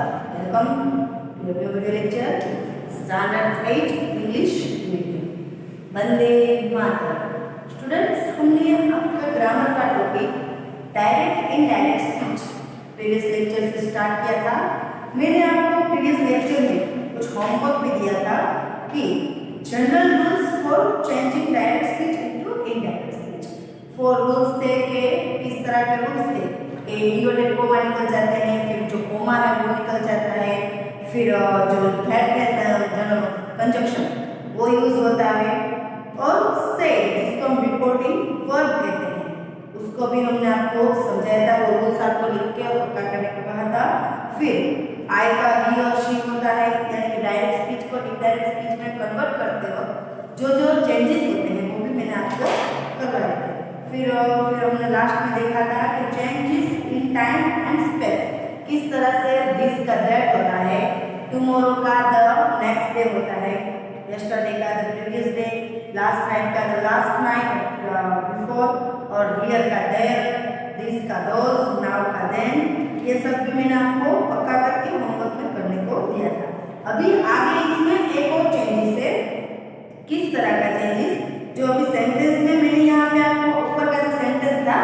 Welcome to your video lecture, Standard 8 English Medium. Vande Mataram. Students, हमने आपका grammar का topic direct indirect speech previous lecture से start किया था. मैंने आपको प्रीवियस लेक्चर में कुछ होमवर्क भी दिया था कि general rules for changing direct speech into indirect speech. 4 rules थे कि किस तरह के रूल्स थे कि इंवर्टेड कोमा निकल जाते हैं, फिर जो कोमा है वो निकल जाता है, फिर जो फ्लैट कंजक्शन वो यूज होता है, और से जिसको हम रिपोर्टिंग वर्ब कहते हैं उसको भी हमने आपको समझाया था. वो रूल्स आपको लिख के और पक्का करने को कहा था. फिर आई का ही और शी होता है, यानी कि डायरेक्ट स्पीच को इनडायरेक्ट स्पीच में कन्वर्ट करते वक्त जो जो चेंजेस होते हैं वो भी मैंने आपको करवाए थे. फिर हमने लास्ट में देखा था कि changes in time and space, किस तरह से दिस का दैट होता है, टुमारो का द नेक्स्ट डे होता है, यस्टरडे का the previous day, last night का द लास्ट नाइट बिफोर, और हियर का देयर, दिस का दोस, नाउ का देन. ये सब भी मैंने आपको पक्का करके होमवर्क में करने को दिया था. अभी आगे इसमें एक और चेंजेस है. किस तरह का चेंजेस, जो अभी सेंटेंस में मैंने यहाँ पे आपको ऊपर का जो सेंटेंस था,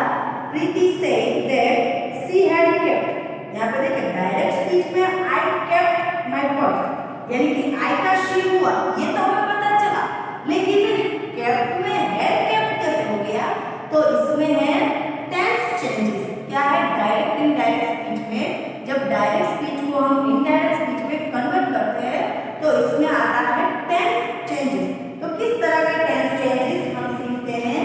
Preeti said that she had kept, यहाँ पे देखिए डायरेक्ट स्पीच में आई केप्ट माय पर्स, यानी कि आई का शी हुआ ये तो हमें पता चला, लेकिन केप्ट में हैड केप्ट कैसे हो गया. तो इसमें है टेंस चेंजेस. क्या है, डायरेक्ट इनडायरेक्ट स्पीच में जब डायरेक्ट स्पीच को हम इनडायरेक्ट स्पीच में कन्वर्ट करते हैं तो इसमें आता है टेंस चेंजेस. तो किस तरह का टेंस चेंजेस हम सीखते हैं.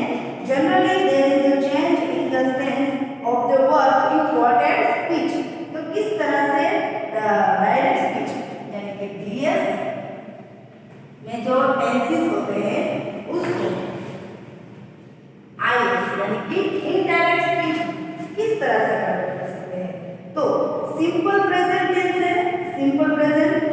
Generally there is a change in the tense of the verb in quadrant speech. तो किस तरह से डायरेक्ट स्पीच यानी कि डीएस में जो टेंसेस होते हैं उसको आईएस यानी कि इनडायरेक्ट स्पीच किस तरह से कन्वर्ट कर सकते हैं. तो सिंपल प्रेजेंट टेंस है, simple present,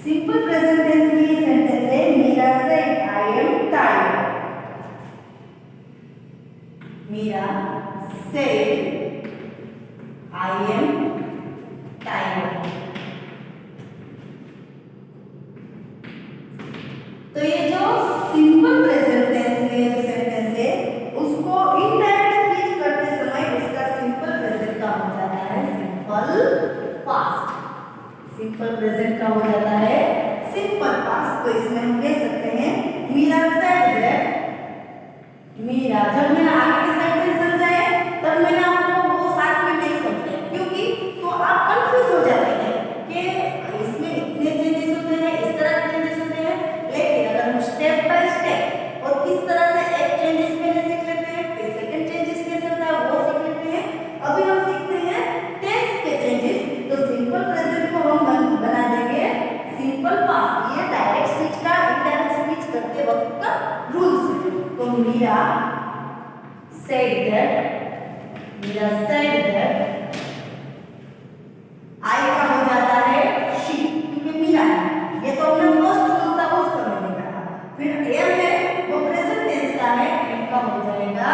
simple present tense की सेंटेंस है Meera said I am tired. Meera said I am tired. तो ये जो सिंपल प्रेजेंट टेंस में जो सेंटेंस है उसको इनडायरेक्ट स्पीच करते समय उसका सिंपल प्रेजेंट का हो जाता है सिंपल पास्ट. सिंपल प्रेजेंट का हो जाता है सिंपल पास्ट. तो इसमें हम कह सकते हैं मीरा सेड दैट, मीरा, जब मैंने आगे के सेंटेंस समझाए तब मैंने आपको वो साथ में नहीं समझाया, क्योंकि तो आप कंफ्यूज हो जाते हैं कि इसमें इतने चेंजेस होते हैं, इस तरह के चेंजेस होते हैं. लेकिन अगर हम स्टेप बाय स्टेप और किस तरह से एक चेंजेस पहले सीख लेते हैं, फिर सेकंड चेंजेस कैसे होता है वो सीख लेते हैं. अभी हम सीखते हैं टेंस के चेंजेस. तो सिंपल प्रेजेंट को हम बना देंगे सिंपल पास्ट. ये डायरेक्ट स्पीच का इनडायरेक्ट स्पीच करते वक्त का रूल्स है. तो Meera said that, Meera said that, I का हो जाता है शी, क्योंकि मीरा है. ये तो हमने फर्स्ट रूल था उस समय देखा था. फिर एम है वो प्रेजेंट टेंस का है, एम का हो जाएगा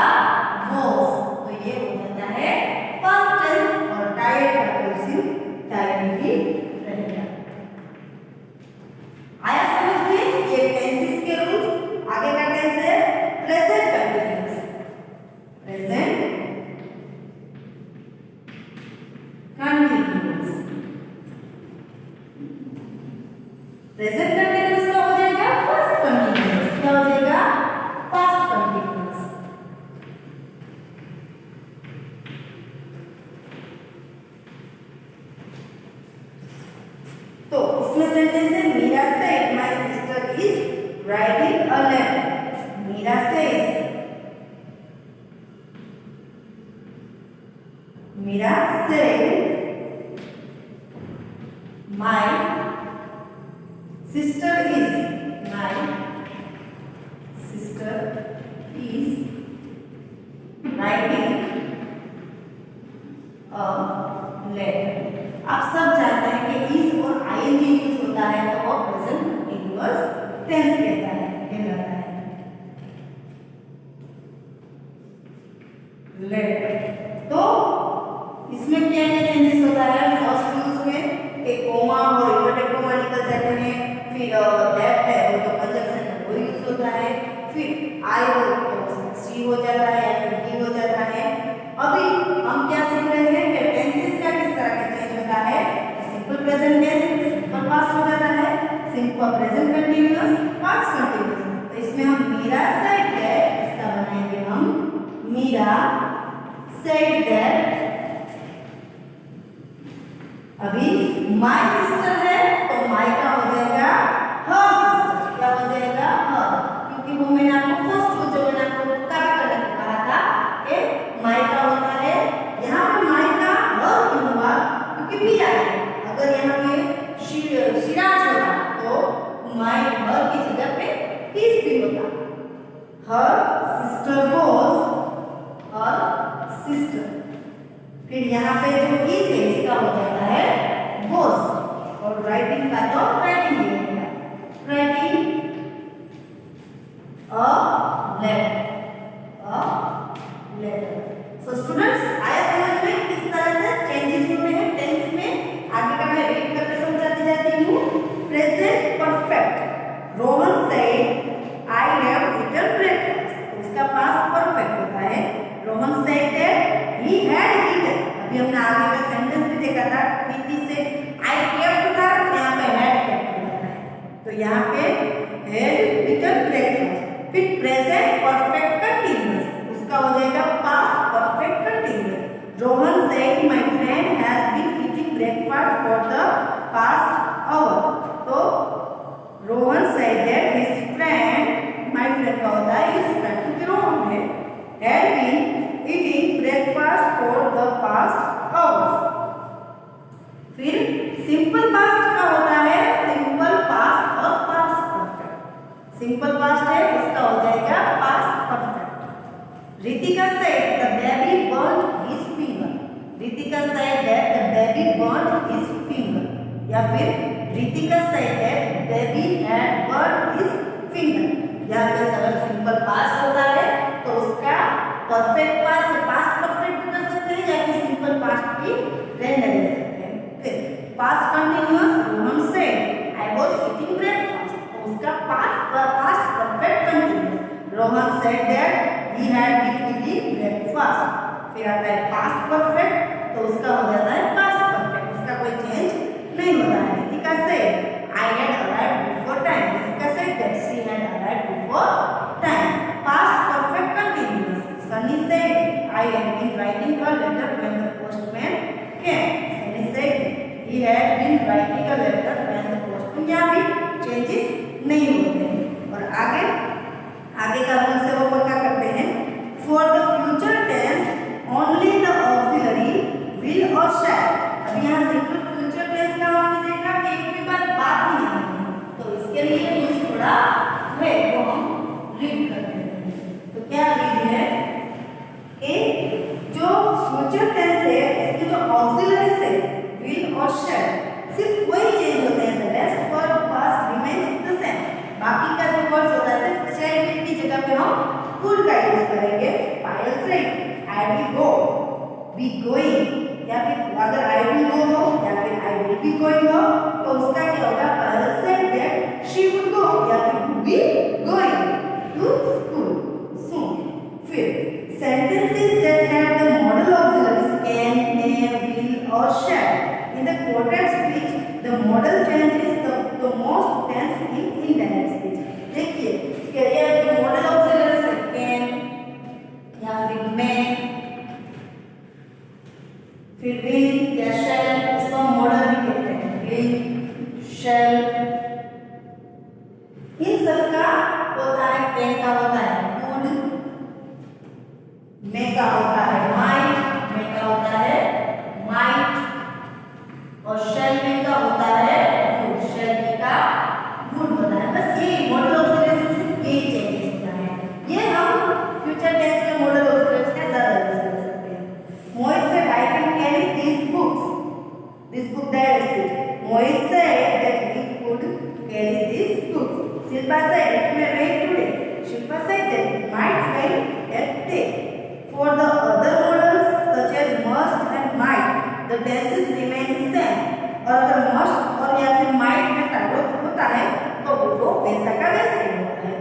वॉज. तो ये हो जाता है पास्ट टेंस और टायर्ड का प्रेजेंट टायर्ड ही रहेगा. आया समझ में ये टेंसेस के रूल्स. आगे का टेंस है present continuous. Present continuous. Present continuous का हो जाएगा पास्ट कंटीन्यूअस. क्या हो जाएगा, पास्ट कंटीन्यूअस. तो इसमें सेंटेंस है Meera said my sister is writing a letter. Meera says, Meera said my sister is, my sister is writing a letter. आप सब जानते हैं कि इज और आईएनजी यूज होता है तो वो प्रेजेंट कंटीन्यूअस टेंस कहलाता है. लेटर। तो इसमें क्या क्या चेंजेस होता है? फर्स्ट यूज में एक कोमा और इन्वर्टेड कोमा निकल जाते हैं, फिर दैट है वो जो कंजंक्शन है वो यूज होता है, फिर आई हो तो सी हो जाता है या फिर डी हो जाता है। अभी हम क्या सीख रहे हैं कि टेंसेस का किस तरह का चेंज होता है। Simple present tense simple past हो जाता है, simple present continuous past continuous. तो इसमें हम मीरा सेड दैट, इसका बनाएंगे हम मीरा सेड दैट। अभी माय सिस्टर है तो माय का हो जाएगा हर सिस्टर, क्या हो जाएगा हर, क्योंकि वो मैंने आपको फर्स्ट जो मैंने आपको कॉपी करने को कहा था कि माय का होता है। यहाँ पे माय का हर क्यों हुआ? क्योंकि मीरा है। अगर यहाँ पे सिराज होता तो माय हर की जगह पे हिज भी होता। Her sister was her sister. फिर यहाँ पे जो इज है इसका हो जाता है was, और राइटिंग का तो राइटिंग ही रहेगा, writing a letter. So students आया समझ में किस तरह से चेंजेस होते हैं टेंस में? आगे का मैं रीड करके समझाती जाती हूँ। Present perfect, Rohan said I have eaten breakfast, इसका पास्ट परफेक्ट होता है। Rohan said that he had eaten. अभी हमने आगे का सेंटेंस भी देखा था, प्रीति से आई केप्ट था, यहाँ पे हैड केप्ट होता है। तो यहाँ पे हैड ईटन ब्रेकफास्ट। फिर प्रेजेंट परफेक्ट कंटीन्यूअस, उसका हो जाएगा past perfect continuous. Rohan said my friend has been eating breakfast for the past hour. तो Rohan said that his friend, my friend का होता है हिज फ्रेंड, क्योंकि रोहन है, had been eating breakfast for the past hours। फिर सिंपल पास्ट का होता है सिंपल पास्ट और पास्ट परफेक्ट। सिंपल पास्ट है इसका हो जाएगा past perfect. Ritika said the baby burnt his finger, Ritika said that the baby burnt his finger, या फिर Ritika said that the baby had burnt his finger। यहाँ पे सरल सिंपल पास्ट होता है तो उसका परफेक्ट पास्ट से पास्ट परफेक्ट कर सकते हैं या फिर सिंपल पास्ट की रहने दे सकते हैं। फिर past continuous, Rohan said I was eating breakfast, तो उसका past perfect continuous, Rohan said that he had been eating breakfast. फिर आता है पास्ट परफेक्ट, तो उसका हो जाता है पास्ट परफेक्ट, उसका कोई चेंज नहीं होता है। Ritika said I had arrived before time, Ritika said that she had arrived before time, past perfect continuous. Sunny said, I had been writing a letter when the postman came. Sunny said he had been writing a letter when the postman। यहाँ भी changes नहीं होते हैं। और आगे का rule से वो क्या करते हैं? For the future tense only the auxiliary will और shall। अब यहाँ सिंपल फ्यूचर टेंस का हमने देखा कि एक भी बात ही नहीं, तो इसके लिए रूल्स थोड़ा है वो हम रीड करते हैं। तो क्या रीड है? जो फ्यूचर टेंस है इसके जो ऑक्सिलरीज है विल और शैल, सिर्फ वही चेंज होते हैं, the rest for past remains the same. बाकी का जो वर्ड्स होता है सिर्फ शैल विल की जगह पे हम कुड का यूज करेंगे। Payal said I will go, be going, या फिर अगर आई विल गो हो या फिर आई विल बी गोइंग हो तो उसका क्या होगा? Payal said that she would go या फिर would be going to school soon. फिर sentences that have the modal auxiliaries can, may, will or shall. In the quoted speech, the modal changes the most tense in indirect speech. देखिए ये जो modal auxiliaries है can या फिर may, फिर will या shall, इसको modal भी कहते हैं। will, shall, इन सब का होता है can का होता है would, मे का होता है माइट, मे का होता है माइट, और शैल में का होता है वुड, शैल में का वुड होता है। बस ये मॉडल ऑक्सिलरीज में सिर्फ यही चेंजेस होता है। ये हम फ्यूचर टेंस में मॉडल ऑक्सिलरीज का ज्यादा यूज कर सकते हैं। Mohit said I can carry this book that is, Mohit said that he could carry this book. Shilpa said it may rain today, Shilpa said that it might rain that day. For the other the tenses remain same. और अगर must और या फिर might होता है तो वो वैसा का वैसा ही होता है।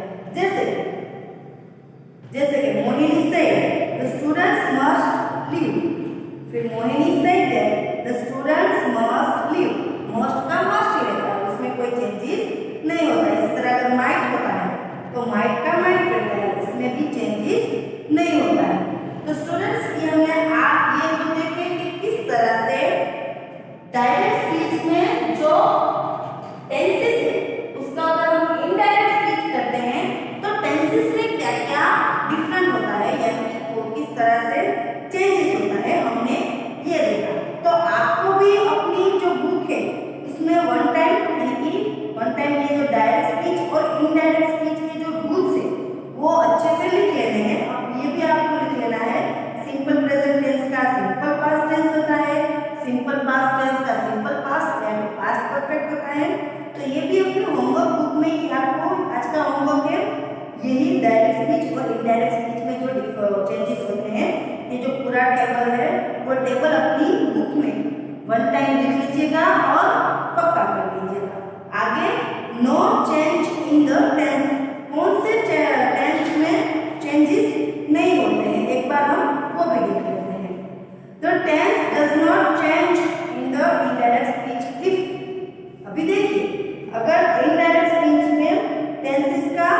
जैसे कि Mohini said the students must leave. फिर Mohini said that the students must leave. Must का मस्ट ही रहता है, उसमें कोई चेंजेस नहीं होता है। इस तरह अगर माइट होता है तो माइट का माइट रहता है, इसमें भी चेंजेस नहीं होता है। तो स्टूडेंट्स ये हमने आप ये हम देखें कि किस तरह से डायरेक्ट स्पीच में जो टेंसेस है उसका अगर हम इनडायरेक्ट स्पीच करते हैं तो टेंसेस में क्या क्या डिफरेंट होता है, यानी वो किस तरह से चेंजेस होता है, हमने ये देखा। तो आपको भी अपनी जो बुक है उसमें वन टाइम ये जो डायरेक्ट स्पीच और इनडायरेक्ट स्पीच के जो रूल्स है वो अच्छे से लिख लेने हैं। अब ये भी आपको लिख लेना है, सिंपल प्रेजेंट टेंस का सिंपल पास्ट टेंस होता है, सिंपल पास्ट टेंस का सिंपल पास्ट यानी पास्ट परफेक्ट होता है। तो ये भी अपने होमवर्क बुक में ही आपको आज का होमवर्क है, यही डायरेक्ट स्पीच और इनडायरेक्ट स्पीच में जो चेंजेस होते हैं, ये जो पूरा टेबल है वो टेबल अपनी बुक में वन टाइम लिख लीजिएगा और पक्का कर लीजिएगा। आगे no change in the tense, कौन से टेंस में चेंजेस नहीं होते हैं, एक बार हम वो भी देख लेते हैं। The tense does not change in the indirect speech if. अभी देखिए अगर इनडायरेक्ट स्पीच में टेंसेस का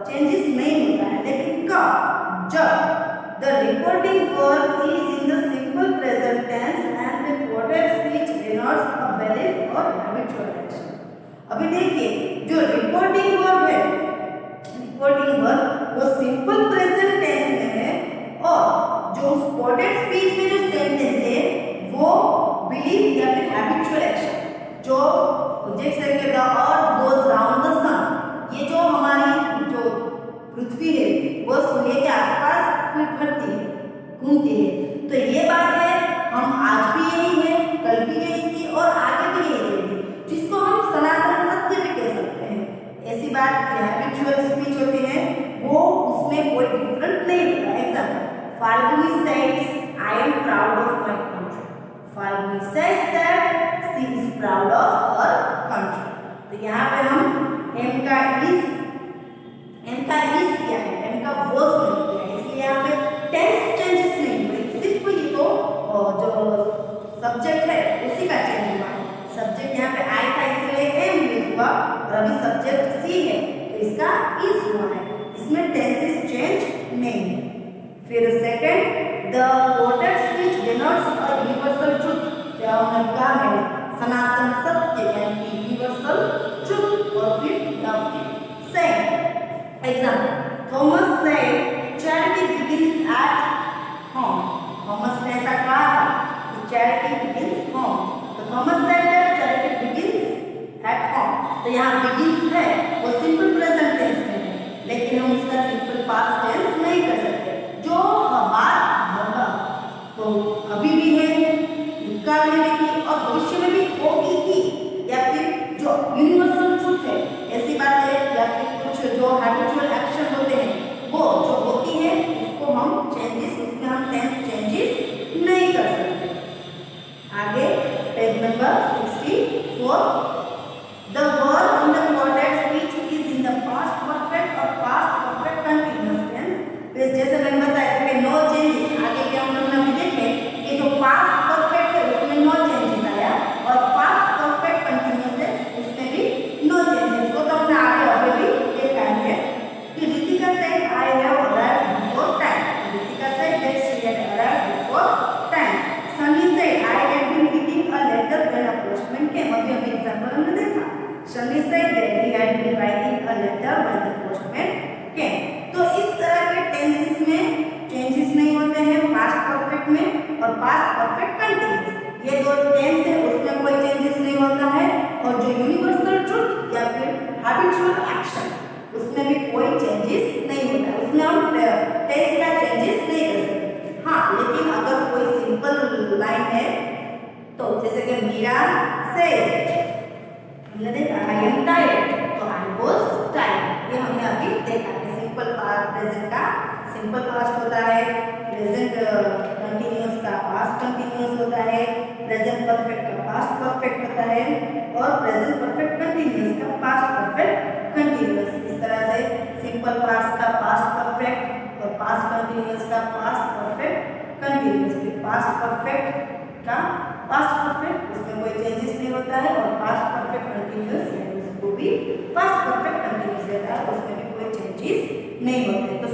चेंजेस नहीं होता है, लेकिन कब, जब the reporting verb is in the simple present tense and the quoted speech denotes a valid or habitual action। अभी देखिए जो रिपोर्टिंग वर्ब है, रिपोर्टिंग वर्ब वो सिंपल प्रेजेंट टेंस में है और जो उस quoted speech में जो सेंटेंस है वो बिलीव या फिर हैबिचुअल एक्शन, जो जैसे कि the earth goes round the sun, ये जो हमारी जो पृथ्वी है वो सूर्य के आसपास घूमती है। तो ये बात है, हम आज भी यही है, कल भी यही थी और आगे भी यही रहेगी, जिसको हम सनातन सत्य भी कह सकते हैं। ऐसी बात हैबिचुअल स्पीच होती है, वो उसमें कोई डिफरेंट नहीं होता। एग्जाम्पल, फाल्गुनी सेड्स I am proud of my country. Falguni सेड्स that she is proud of her country. तो यहाँ पे हम एम का इज क्या है, एम का वर्ब नहीं किया है, इसलिए यहाँ पे टेंस चेंजेस नहीं हुए, सिर्फ ये तो जो सब्जेक्ट है उसी का चेंज हुआ है। सब्जेक्ट यहाँ पे आई था इसलिए एम यूज हुआ और अभी सब्जेक्ट सी है तो इसका इज हुआ है, इसमें टेंसेस चेंज नहीं है। फिर second, the quoted speech denotes a universal truth। क्या हमने कहा है, सनातन सत्य यानी यूनिवर्सल ट्रुथ। और फिर same example, Thomas said charity begins at home। Thomas ने ऐसा कहा था कि charity begins home। तो Thomas said that charity begins at home। तो यहाँ begins है वो सिंपल प्रेजेंट टेंस में है, लेकिन हम उसका सिंपल पास्ट टेंस नहीं कर सकते। जो बात होगा तो अभी भी है, भूतकाल में भी और भविष्य में भी होगी ही, या फिर जो यूनिवर्सल ट्रुथ है ऐसी बात है, या फिर कुछ जो हैबिचुअल एक्शन होते हैं वो जो होती है उसको हम चेंजेस, उसमें हम टेंस चेंजेस नहीं कर सकते। आगे page number 64, the verb in the quoted speech is in the past perfect और past perfect continuous tense। जैसे मैंने बताया कि नो चेंजेस, आगे के हम लोग अभी देखे कि जो पास्ट परफेक्ट है उसमें नो चेंजेस आया और पास्ट परफेक्ट कंटिन्यूअस टेंस उसमें भी नो चेंजेस, वो तो हमने आगे अभी भी देखा है। कि Ritika said I have arrived before time। Ritika said that she had arrived before time। Sunny said I had been reading a letter when a postman came। अभी एग्जाम्पल हमने देखा, Sunny said that he had been writing a letter when the postman came। तो इस तरह के tenses में changes नहीं होते हैं, पास्ट परफेक्ट में और पास्ट परफेक्ट कंटिन्यूअस, ये दो टेंस है उसमें कोई चेंजेस नहीं होता है। और जो यूनिवर्सल ट्रुथ या फिर हैबिचुअल एक्शन उसमें भी कोई चेंजेस नहीं होता है, उसमें हम टेंस का चेंजेस नहीं कर सकते। हाँ, लेकिन अगर कोई सिंपल लाइन है तो जैसे कि मीरा सेज, हमने देखा आई एम टायर्ड तो आई वाज टायर्ड, ये हमने अभी देखा कि सिंपल प्रेजेंट का सिंपल पास्ट होता है, प्रेजेंट कंटिन्यूअस का पास्ट कंटिन्यूअस होता है, प्रेजेंट परफेक्ट का पास्ट परफेक्ट होता है और प्रेजेंट परफेक्ट कंटिन्यूअस का पास्ट परफेक्ट कंटिन्यूअस। इस तरह से सिंपल पास्ट का पास्ट परफेक्ट और पास्ट कंटिन्यूअस का past perfect continuous. Past perfect का पास्ट परफेक्ट उसमें कोई चेंजेस नहीं होता है और पास्ट परफेक्ट कंटिन्यूअस उसको भी पास्ट परफेक्ट कंटिन्यूअस रहता है, उसमें भी कोई चेंजेस नहीं होते। तो